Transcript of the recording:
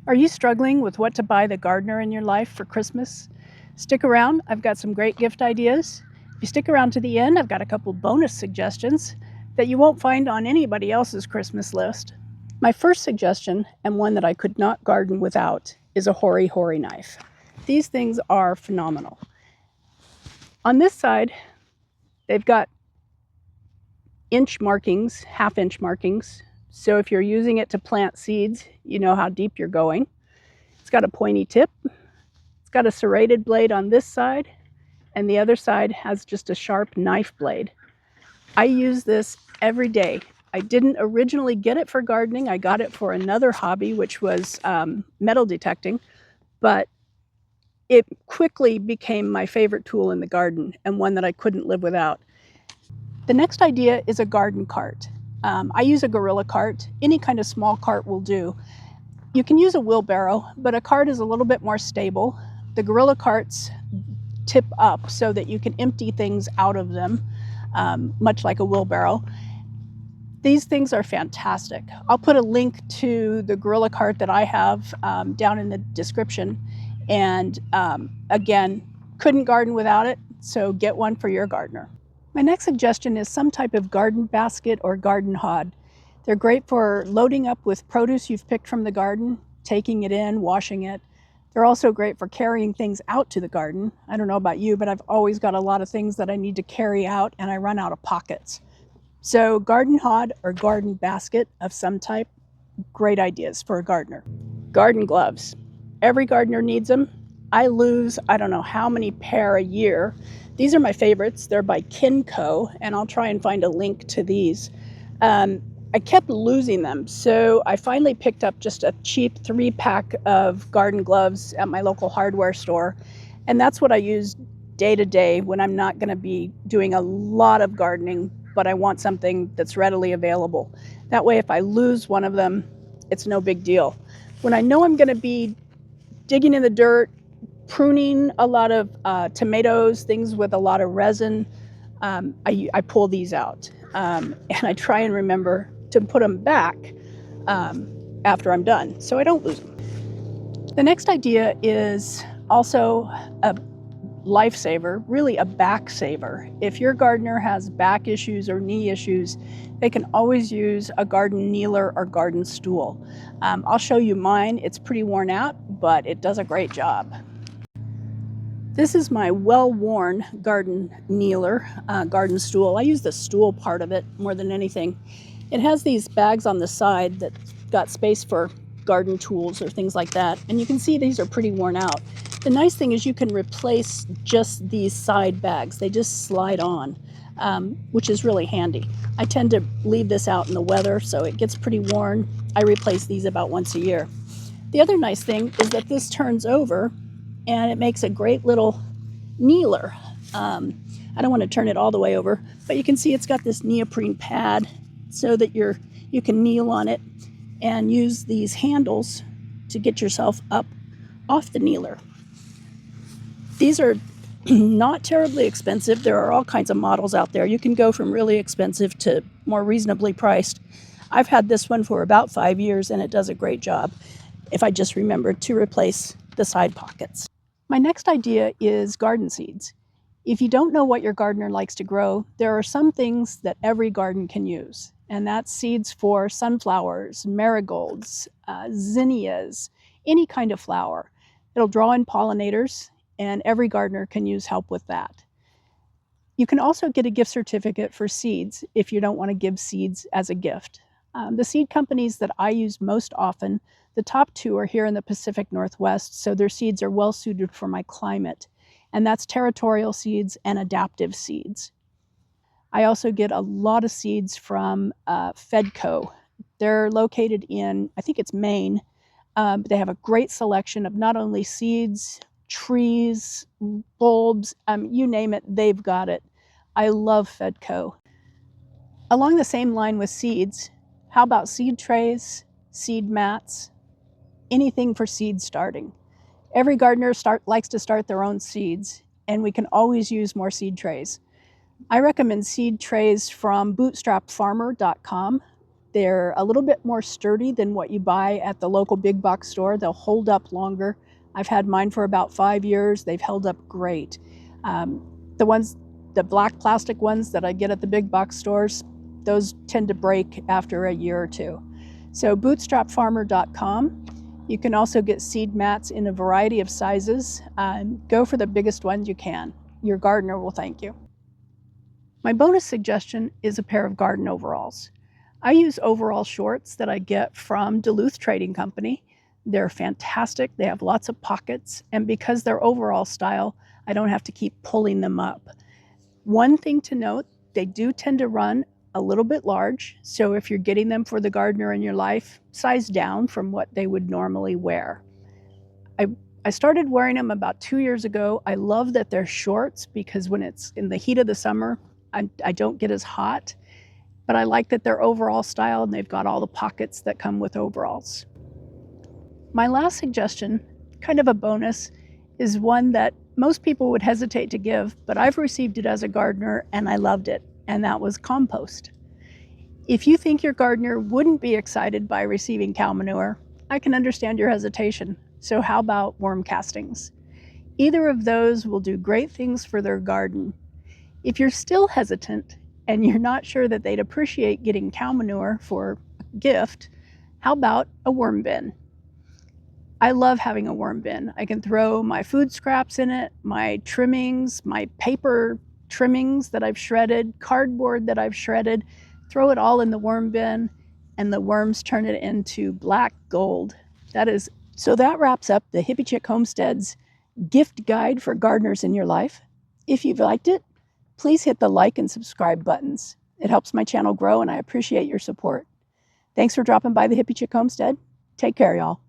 Are you struggling with what to buy the gardener in your life for Christmas? Stick around, I've got some great gift ideas. If you stick around to the end, I've got a couple bonus suggestions that you won't find on anybody else's Christmas list. My first suggestion, and one that I could not garden without, is a Hori Hori knife. These things are phenomenal. On this side, they've got inch markings, half-inch markings, so if you're using it to plant seeds, you know how deep you're going. It's got a pointy tip. It's got a serrated blade on this side, and the other side has just a sharp knife blade. I use this every day. I didn't originally get it for gardening. I got it for another hobby, which was metal detecting, but it quickly became my favorite tool in the garden and one that I couldn't live without. The next idea is a garden cart. I use a gorilla cart. Any kind of small cart will do. You can use a wheelbarrow, but a cart is a little bit more stable. The gorilla carts tip up so that you can empty things out of them, much like a wheelbarrow. These things are fantastic. I'll put a link to the gorilla cart that I have down in the description. And again, couldn't garden without it, so get one for your gardener. My next suggestion is some type of garden basket or garden hod. They're great for loading up with produce you've picked from the garden, taking it in, washing it. They're also great for carrying things out to the garden. I don't know about you, but I've always got a lot of things that I need to carry out and I run out of pockets. So garden hod or garden basket of some type, great ideas for a gardener. Garden gloves. Every gardener needs them. I lose, I don't know how many pair a year. These are my favorites. They're by Kinco, and I'll try and find a link to these. I kept losing them, so I finally picked up just a cheap 3-pack of garden gloves at my local hardware store, and that's what I use day to day when I'm not going to be doing a lot of gardening, but I want something that's readily available. That way, if I lose one of them, it's no big deal. When I know I'm going to be digging in the dirt, pruning a lot of tomatoes, things with a lot of resin, I pull these out. And I try and remember to put them back after I'm done, so I don't lose them. The next idea is also a lifesaver, really a back saver. If your gardener has back issues or knee issues, they can always use a garden kneeler or garden stool. I'll show you mine. It's pretty worn out, but it does a great job. This is my well-worn garden kneeler, garden stool. I use the stool part of it more than anything. It has these bags on the side that got space for garden tools or things like that. And you can see these are pretty worn out. The nice thing is you can replace just these side bags. They just slide on, which is really handy. I tend to leave this out in the weather, so it gets pretty worn. I replace these about once a year. The other nice thing is that this turns over and it makes a great little kneeler. I don't want to turn it all the way over, but you can see it's got this neoprene pad so that you can kneel on it and use these handles to get yourself up off the kneeler. These are not terribly expensive. There are all kinds of models out there. You can go from really expensive to more reasonably priced. I've had this one for about 5 years and it does a great job if I just remember to replace the side pockets. My next idea is garden seeds. If you don't know what your gardener likes to grow, there are some things that every garden can use, and that's seeds for sunflowers, marigolds, zinnias, any kind of flower. It'll draw in pollinators, and every gardener can use help with that. You can also get a gift certificate for seeds if you don't want to give seeds as a gift. The seed companies that I use most often, the top 2 are here in the Pacific Northwest, so their seeds are well suited for my climate. And that's Territorial Seeds and Adaptive Seeds. I also get a lot of seeds from Fedco. They're located in, I think it's Maine. They have a great selection of not only seeds, trees, bulbs, you name it, they've got it. I love Fedco. Along the same line with seeds, how about seed trays, seed mats, anything for seed starting? Every gardener likes to start their own seeds, and we can always use more seed trays. I recommend seed trays from bootstrapfarmer.com. They're a little bit more sturdy than what you buy at the local big box store. They'll hold up longer. I've had mine for about 5 years. They've held up great. The black plastic ones that I get at the big box stores, those tend to break after a year or two. So bootstrapfarmer.com. You can also get seed mats in a variety of sizes. Go for the biggest ones you can. Your gardener will thank you. My bonus suggestion is a pair of garden overalls. I use overall shorts that I get from Duluth Trading Company. They're fantastic. They have lots of pockets, and because they're overall style, I don't have to keep pulling them up. One thing to note, they do tend to run a little bit large, so if you're getting them for the gardener in your life, size down from what they would normally wear. I started wearing them about 2 years ago. I love that they're shorts because when it's in the heat of the summer, I don't get as hot, but I like that they're overall style and they've got all the pockets that come with overalls. My last suggestion, kind of a bonus, is one that most people would hesitate to give, but I've received it as a gardener and I loved it, and that was compost. If you think your gardener wouldn't be excited by receiving cow manure, I can understand your hesitation. So how about worm castings? Either of those will do great things for their garden. If you're still hesitant and you're not sure that they'd appreciate getting cow manure for a gift, how about a worm bin? I love having a worm bin. I can throw my food scraps in it, my trimmings, my paper trimmings that I've shredded, cardboard that I've shredded, throw it all in the worm bin, and the worms turn it into black gold. So that wraps up the Hippie Chick Homestead's gift guide for gardeners in your life. If you've liked it, please hit the like and subscribe buttons. It helps my channel grow and I appreciate your support. Thanks for dropping by the Hippie Chick Homestead. Take care, y'all.